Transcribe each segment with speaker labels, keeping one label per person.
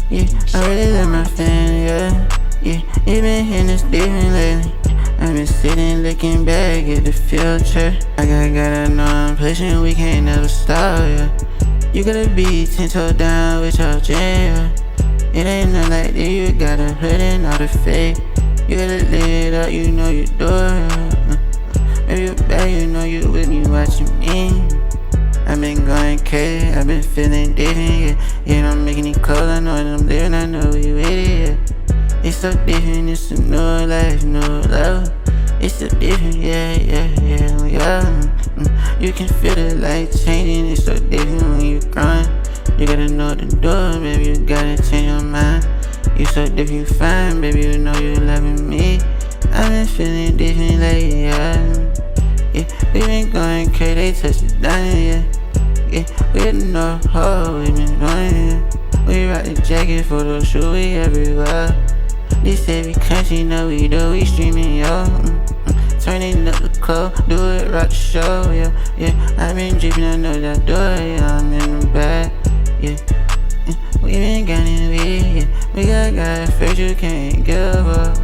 Speaker 1: Yeah, I really love my family, yeah. Yeah, it been hitting us different lately. I've been sitting looking back at the future. I gotta know I'm pushing, we can't never stop, yeah. You gotta be 10 toes down with your jam. It ain't nothing like that, you gotta put in all the faith. You gotta live it up, you know you do it. Maybe you're bad, you know you with me watching me. I've been going crazy, I've been feeling different, yeah. Yeah, I'm making it cold, I know that I'm living, I know we with it, yeah. It's so different, it's a new life, new love. It's so different, yeah. You can feel the light changing, it's so different when you growing. You gotta know what to do, baby, you gotta change your mind. You so different, you fine, baby, you know you loving me. I've been feeling different lately, yeah. Yeah, we been going crazy, they touch it down, yeah. Yeah, we didn't know how we been doing, yeah. We rock the jacket for the shoe, we everywhere. This every country, know we do, we streaming, yo. Turning up the club, do it, rock the show, yeah. I been dripping, I know that I do it, yeah. I'm in the bag, yeah. We been getting with it, yeah. We got God first, you can't give up.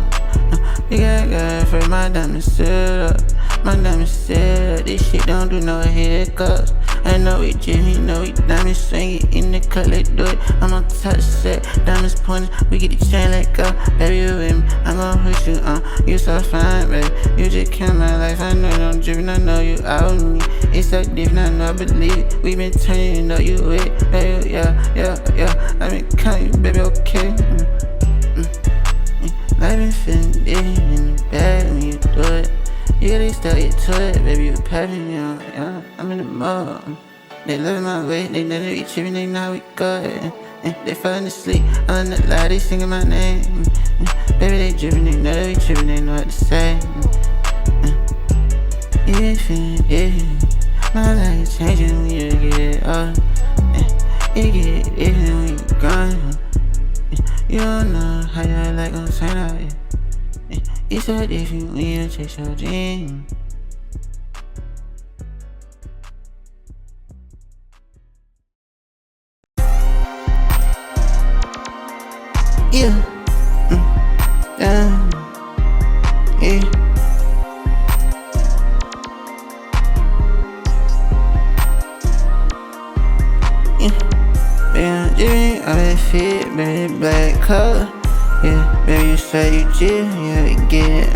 Speaker 1: We got God first, my diamonds set up. My diamonds set up, this shit don't do no hiccups. I know we Jimmy, know we diamonds swinging in the cut, let's do it. I'm on top set, diamonds pointing, we get the chain let go. Baby, you with me, I'm gon' push you on. You so fine, baby, you just killed my life. I know you don't driven, I know you out with me. It's so different, I know I believe it. We been turning, you know you with it. Baby, yeah. I been counting you, baby, okay. Life been feeling different in the bag when you do it. You gotta still get to it, baby, you passing, yeah. I'm in the mode. They love my way, they know that we trippin', they know how we go. They falling asleep, I'm not lie, they singing my name. Baby, they drippin', they know that we trippin', they know what to say. You been feeling different, my life changing when you get it up. You get it different when you gone. You don't know how your life gon' turn out, yeah. It's so different when you chase your dream. Yeah. Yeah. Baby, I'm drippin', all that fit, baby, black color. Yeah, baby, you say you chill, yeah, we get it,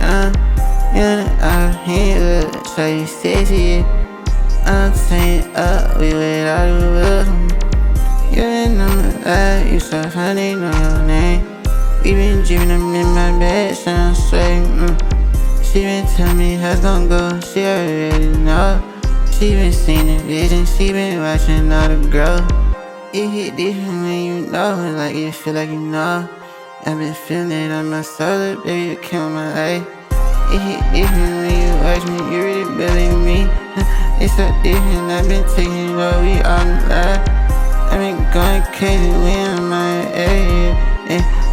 Speaker 1: yeah, I'm here, so you sexy, yeah. I'm turning up, we with all the world. You ain't know my life, you so fine, they know your name. We been dreaming, I'm in my bed, so I'm sweating, She been telling me how it's gon' go, she already know. She been seeing the vision, she been watching all the growth. It hit different when you know, like you feel like you know. I've been feeling it on my soul, baby, you killed my life. It hit different when you watch me, you really believe me. It's so different, I've been taking what we all alive. I've been going crazy, we in my area.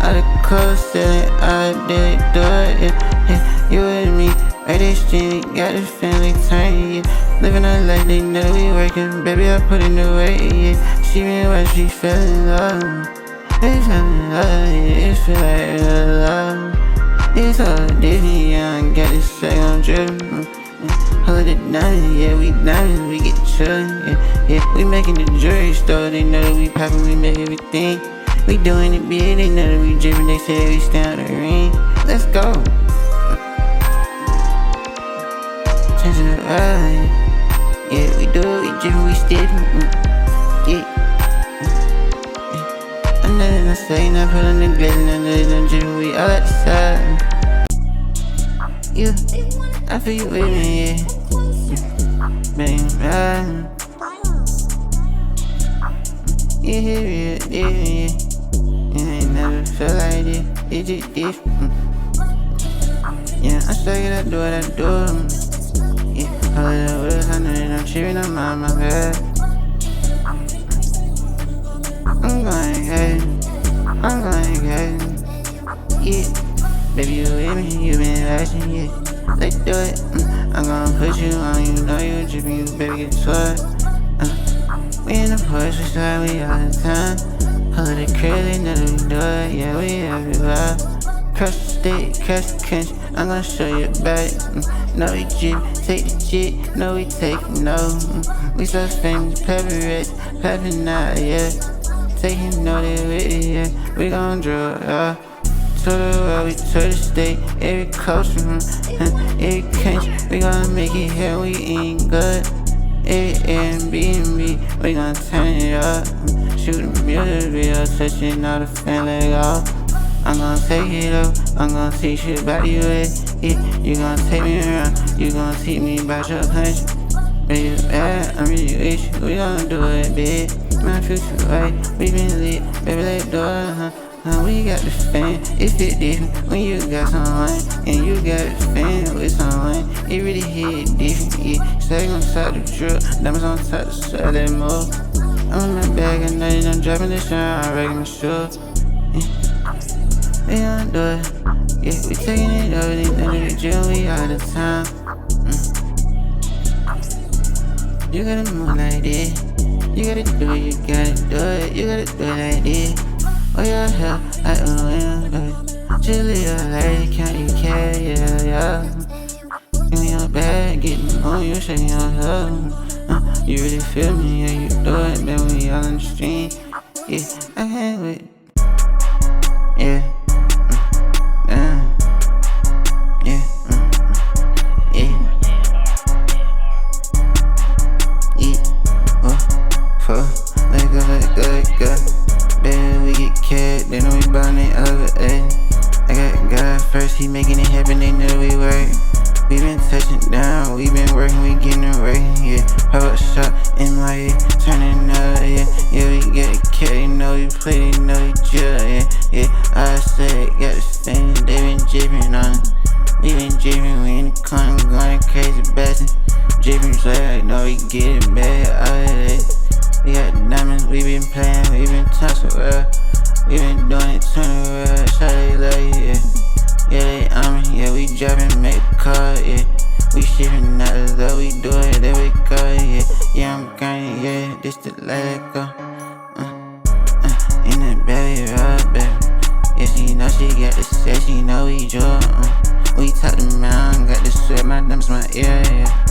Speaker 1: All the clothes selling, all the daily do it, yeah. You with me, right this street, got the family turn, yeah. Living our life, they know we working, baby, I put in the work, yeah. She been watch me fell in love. It's something love, it feel like real love. It's all different, yeah, I got this second drippin'. Hold it down, yeah, we diamonds, we get chillin', yeah. We making the jewelry store, they know that we poppin', we make everything. We doing it big, they know that we drippin', they say we stand on the ring. Let's go. Changing the ride, yeah, we do it, we drippin', we stiffin', yeah. Nothing I say, not put on the glaze, nothing I'm drippin', we all at the side. Yeah, I feel you with me, yeah. Bang, bang. Yeah, real different, yeah. You ain't never felt like this, it's just different. Yeah, I'm stuck it, I do what I do. Yeah, all of the words, I know that I'm trippin', I'm on my bed. I'm going crazy, yeah. Baby, you with me, you been watching, yeah. Let's do it, I'm gonna put you on, you know you drippin', you baby get sweat. We in the Porsche side, we all the time. Hold the curly, know that we do it, yeah, we everywhere. Cross the state, cross the country, I'm gonna show you back. No, we Jeep, take the Jeep, no, we take no. We so famous, Peppy rich, Peppy not, yeah. Taking no, they with it, yeah. We gon' draw, yeah. To the world, we to the state, every coast, every country, we gon' make it here, we ain't good. Every Airbnb, we gon' turn it up. Shoot a music video, touching all the fan leg off. I'm gon' take it up, I'm gon' teach you about you, yeah. You gon' take me around, you gon' teach me about your country. Baby, bad, I'm really with you, we gon' do it big. My future right, we been lit, baby, let's do it, we got the fan, it fit different when you got someone, and you got the fan with someone. It really hit different, yeah. Stay on top the drill, diamonds on top the side, let it move. I'm in my bag at night, I'm dropping the shine, I'm wrecking my shoe. We gon' do it, yeah, we taking it over, they think the drill, we all the time. You gotta move like this, you gotta do it, you gotta do it, you gotta do it like this. Oh yeah, hell, I don't know, just leave your lady, can't you care, yeah, yeah. Give me your bag, getting on you, shaking your head. You really feel me, yeah, you do it, then we all in the stream. Yeah, I hang with, yeah, yeah, let go. Baby, we get cat, they know we bound it over, ayy. I got God first, he making it happen, they know we work. We been touching down, we been working, we getting it right, yeah. Pop up shot in my head, turning up, yeah. Yeah, we get a cat, you know we play, they know we chill, yeah. Yeah, I said, got the stand, they been jibbing on it. We been jibbing, we in the corner, going crazy, bashing. Jibbing, so I know we get it bad, all of that. We got diamonds, we been playing, we been touching well. We been doing it 20 well, shout they love you, yeah. Yeah, they on me, yeah, we driving, make a call, yeah. We shipping out the love, we do it, there we go, yeah. Yeah, I'm grinding, yeah, this the let it go. In that belly, rub, baby. Yeah, she know she got the set, she know we draw, We talk the mountain, got the sweat, my diamonds, my ear, yeah.